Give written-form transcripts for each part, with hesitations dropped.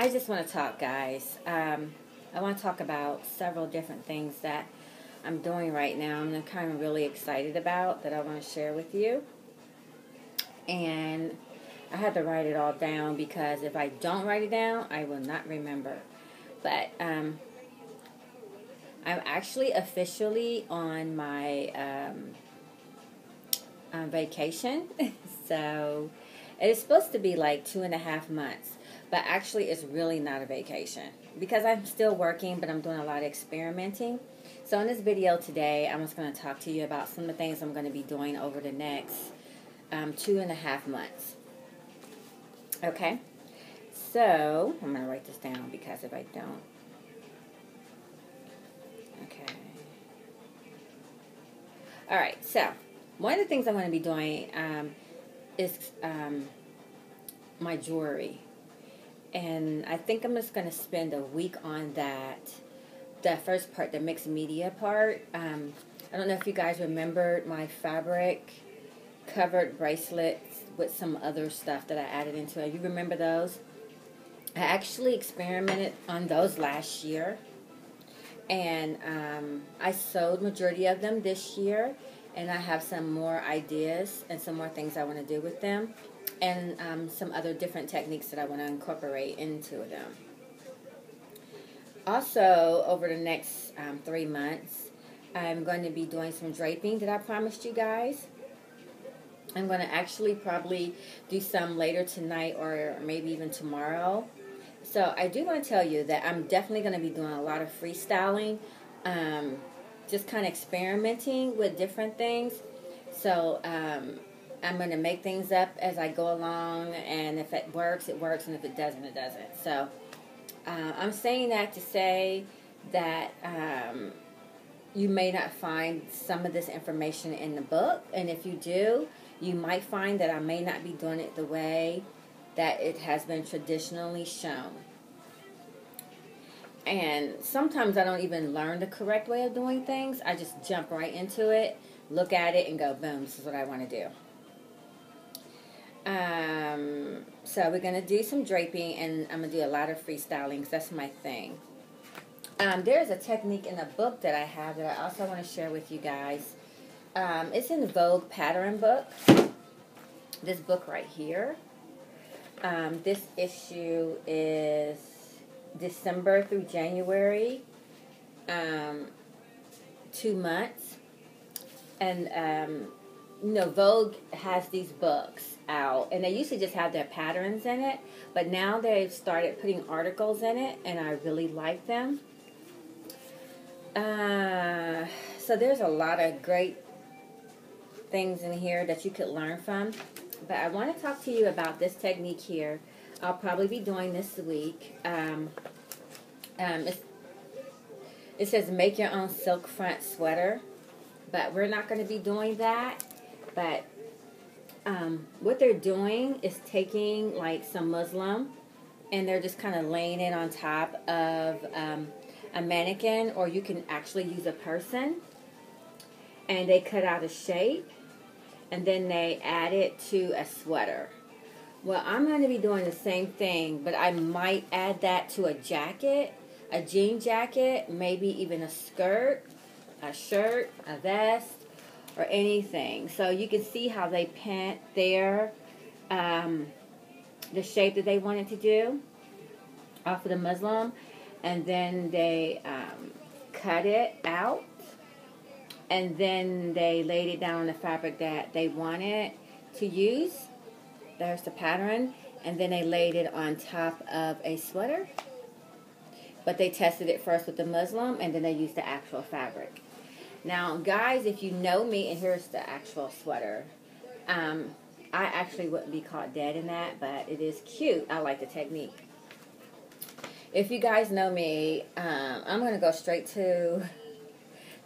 I just want to talk, guys. I want to talk about several different things that I'm doing right now. I'm kind of really excited about that I want to share with you. And I had to write it all down because if I don't write it down, I will not remember. But I'm actually officially on my vacation. So it is supposed to be like 2.5 months. But actually, it's really not a vacation because I'm still working, but I'm doing a lot of experimenting. So in this video today, I'm just going to talk to you about some of the things I'm going to be doing over the next 2.5 months. Okay? So, I'm going to write this down because if I don't... Okay. Alright, so, one of the things I'm going to be doing is my jewelry. And I think I'm just going to spend a week on that. The first part, the mixed media part. I don't know if you guys remembered my fabric covered bracelets with some other stuff that I added into it. You remember those? I actually experimented on those last year. And I sold majority of them this year. And I have some more ideas and some more things I want to do with them. And some other different techniques that I want to incorporate into them. Also, over the next 3 months, I'm going to be doing some draping that I promised you guys. I'm going to actually probably do some later tonight or maybe even tomorrow. So I do want to tell you that I'm definitely going to be doing a lot of freestyling, just kind of experimenting with different things. So I'm going to make things up as I go along, and if it works, it works, and if it doesn't, it doesn't. So I'm saying that to say that you may not find some of this information in the book, and if you do, you might find that I may not be doing it the way that it has been traditionally shown. And sometimes I don't even learn the correct way of doing things. I just jump right into it, look at it, and go, boom, this is what I want to do. So we're going to do some draping, and I'm going to do a lot of freestyling because that's my thing. There's a technique in a book that I have that I also want to share with you guys. It's in the Vogue pattern book. This book right here. This issue is December through January, 2 months. And Vogue has these books out, and they used to just have their patterns in it, but now they've started putting articles in it, and I really like them. So there's a lot of great things in here that you could learn from, but I want to talk to you about this technique here. I'll probably be doing this week. It says make your own silk front sweater, but we're not going to be doing that. But what they're doing is taking like some muslin, and they're just kind of laying it on top of a mannequin, or you can actually use a person, and they cut out a shape, and then they add it to a sweater. Well, I'm going to be doing the same thing, but I might add that to a jacket, a jean jacket, maybe even a skirt, a shirt, a vest, or anything. So you can see how they paint there, the shape that they wanted to do off of the muslin, and then they cut it out, and then they laid it down on the fabric that they wanted to use. There's the pattern, and then they laid it on top of a sweater, but they tested it first with the muslin, and then they used the actual fabric. Now, guys, if you know me, and here's the actual sweater, I actually wouldn't be caught dead in that, but it is cute. I like the technique. If you guys know me, I'm going to go straight to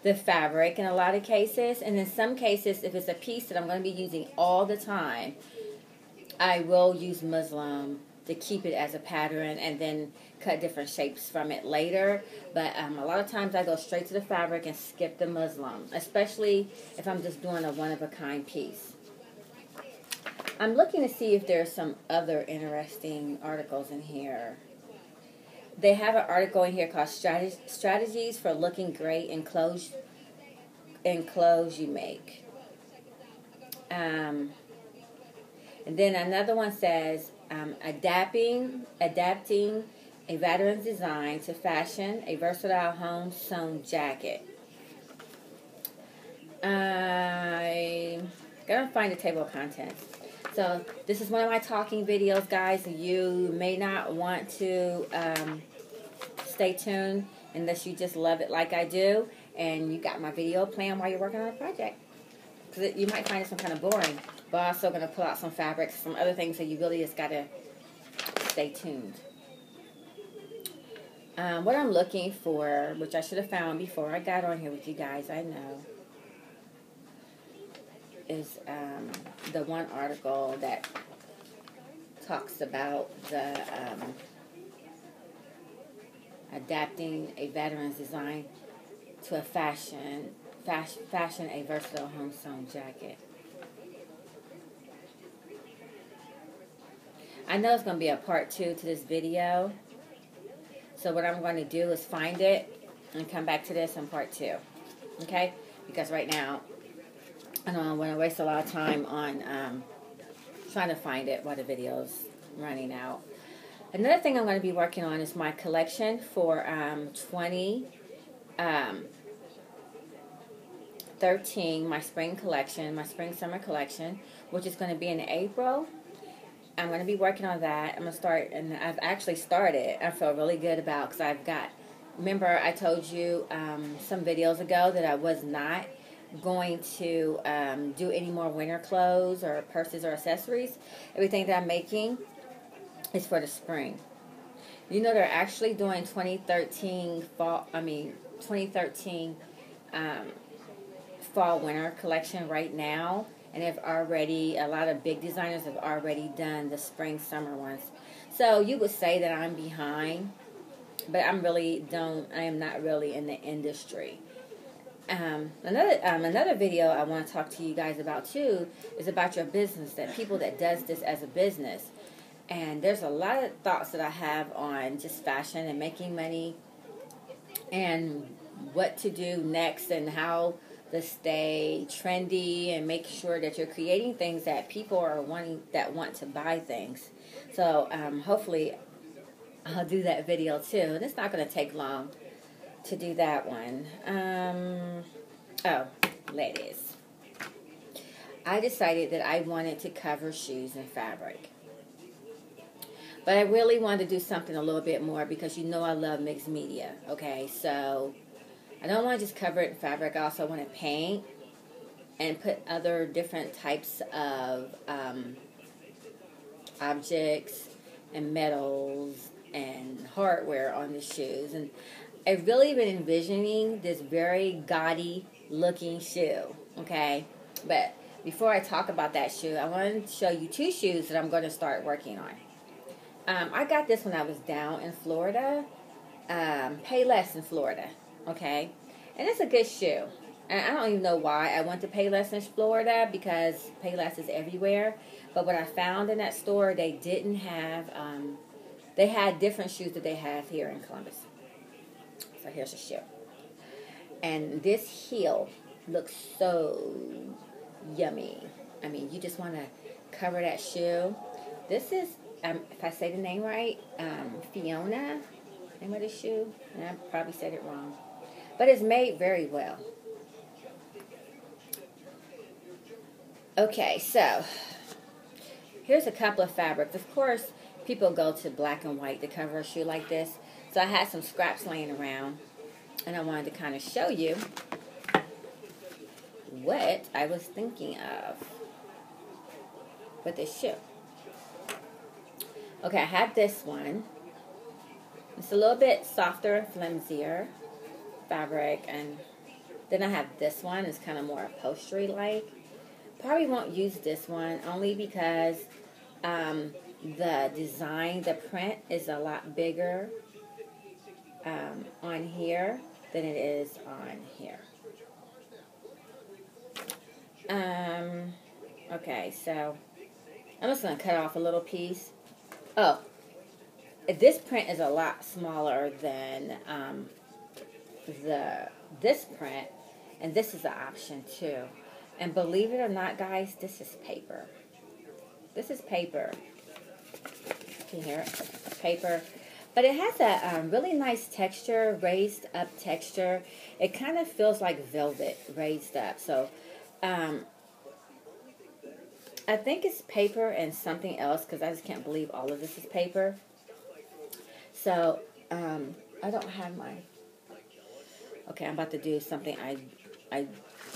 the fabric in a lot of cases, and in some cases, if it's a piece that I'm going to be using all the time, I will use muslin to keep it as a pattern and then cut different shapes from it later. But a lot of times I go straight to the fabric and skip the muslin, especially if I'm just doing a one-of-a-kind piece. I'm looking to see if there's some other interesting articles in here. they have an article in here called Strategies for Looking Great in Clothes You Make. And then another one says, adapting a veteran's design to fashion a versatile home sewn jacket. I'm going to find the table of contents. So this is one of my talking videos, guys. You may not want to stay tuned unless you just love it like I do, and you got my video playing while you're working on a project. Because you might find it some kind of boring, but I'm also going to pull out some fabrics, some other things, so you really just got to stay tuned. What I'm looking for, which I should have found before I got on here with you guys, I know, is the one article that talks about the adapting a veteran's design to a fashion a versatile home sewn jacket. I know it's going to be a part 2 to this video, so what I'm going to do is find it and come back to this in part 2, okay? Because right now I don't want to waste a lot of time on trying to find it while the video's running out. Another thing I'm going to be working on is my collection for 2013, my spring collection, my spring-summer collection, which is going to be in April. I'm going to be working on that. I'm going to start, and I've actually started. I feel really good about, because I've got, remember I told you some videos ago that I was not going to do any more winter clothes or purses or accessories. Everything that I'm making is for the spring. You know, they're actually doing 2013 fall winter collection right now, and they've already, a lot of big designers have already done the spring summer ones. So you would say that I'm behind, but I am not really in the industry. Another video I want to talk to you guys about too is about your business, that people that does this as a business. And there's a lot of thoughts that I have on just fashion and making money and what to do next and how to stay trendy and make sure that you're creating things that people are want to buy things. So hopefully I'll do that video too. And it's not going to take long to do that one. Ladies, I decided that I wanted to cover shoes in fabric, but I really wanted to do something a little bit more, because you know I love mixed media. Okay, so I don't want to just cover it in fabric. I also want to paint and put other different types of objects and metals and hardware on the shoes. And I've really been envisioning this very gaudy looking shoe, okay? But before I talk about that shoe, I want to show you 2 shoes that I'm going to start working on. I got this when I was down in Florida, Payless in Florida, okay? And it's a good shoe. And I don't even know why I went to Payless in Florida, because Payless is everywhere. But what I found in that store, they didn't have, they had different shoes that they have here in Columbus. So here's a shoe. And this heel looks so yummy. I mean, you just want to cover that shoe. This is, if I say the name right, Fiona, name of the shoe. And I probably said it wrong. But it's made very well. Okay, so here's a couple of fabrics. Of course, people go to black and white to cover a shoe like this. So I had some scraps laying around, and I wanted to kind of show you what I was thinking of with this shoe. Okay, I have this one. It's a little bit softer, flimsier fabric, and then I have this one. It's kind of more upholstery-like. Probably won't use this one only because the design, the print is a lot bigger on here than it is on here. Okay, so I'm just going to cut off a little piece. Oh, this print is a lot smaller than this print, and this is an option too. And believe it or not, guys, this is paper. This is paper. Can you hear it? Paper. But it has a really nice texture, raised up texture. It kind of feels like velvet raised up. So I think it's paper and something else, because I just can't believe all of this is paper. So I don't have my... Okay, I'm about to do something I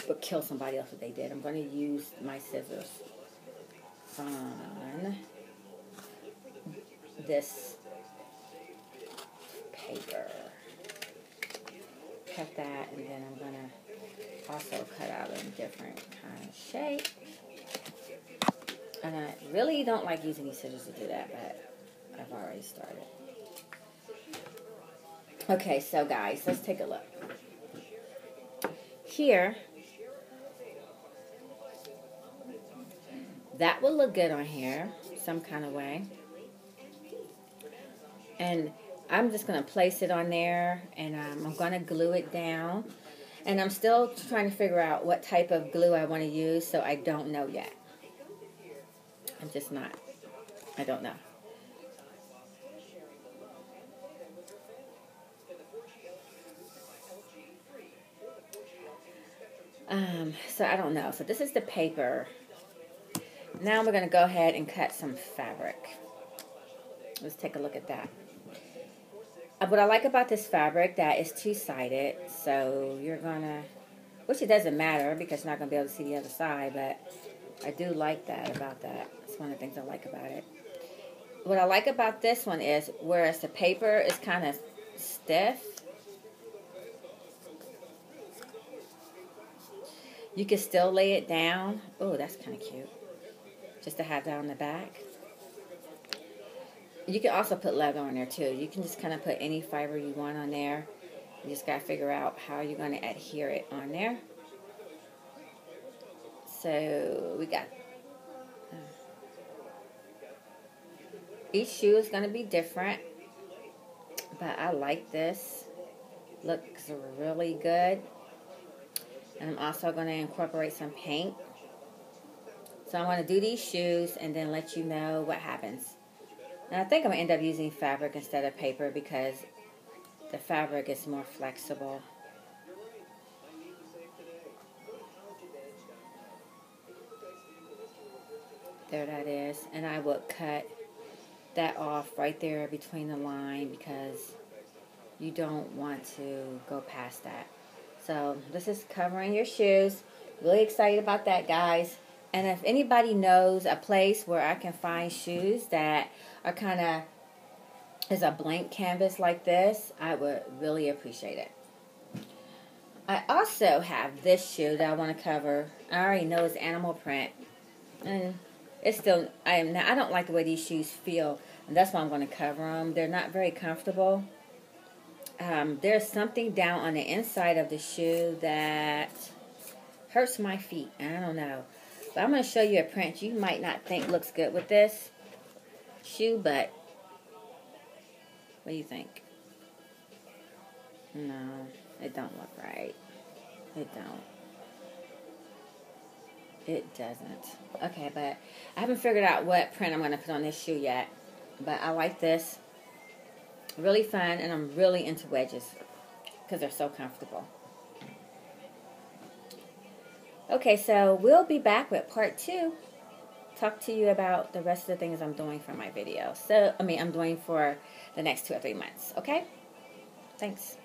would kill somebody else if they did. I'm going to use my scissors on this paper. Cut that, and then I'm going to also cut out a different kind of shape. And I really don't like using these scissors to do that, but I've already started. Okay, so guys, let's take a look. Here, that will look good on here, some kind of way. And I'm just going to place it on there, and I'm going to glue it down. And I'm still trying to figure out what type of glue I want to use, so I don't know yet. I'm just not. I don't know. So I don't know. So this is the paper. Now we're going to go ahead and cut some fabric. Let's take a look at that. What I like about this fabric, that it's two-sided. So you're going to, which it doesn't matter because you're not going to be able to see the other side, but I do like that about that. It's one of the things I like about it. What I like about this one is, whereas the paper is kind of stiff, you can still lay it down. Oh, that's kind of cute. Just to have that on the back. You can also put leather on there too. You can just kind of put any fiber you want on there. You just got to figure out how you're going to adhere it on there. So we got... each shoe is going to be different. But I like this. Looks really good. And I'm also going to incorporate some paint. So I'm going to do these shoes and then let you know what happens. And I think I'm going to end up using fabric instead of paper because the fabric is more flexible. There that is. And I would cut that off right there between the line because you don't want to go past that. So this is covering your shoes. Really excited about that, guys. And if anybody knows a place where I can find shoes that are kind of is a blank canvas like this, I would really appreciate it. I also have this shoe that I want to cover. I already know it's animal print, and it's still I don't like the way these shoes feel, and that's why I'm going to cover them. They're not very comfortable. There's something down on the inside of the shoe that hurts my feet. I don't know. But I'm going to show you a print you might not think looks good with this shoe, but what do you think? No, it don't look right. It don't. It doesn't. Okay, but I haven't figured out what print I'm going to put on this shoe yet. But I like this. Really fun, and I'm really into wedges because they're so comfortable. Okay, so we'll be back with part 2. Talk to you about the rest of the things I'm doing for my video. I'm doing for the next 2 or 3 months. Okay? Thanks.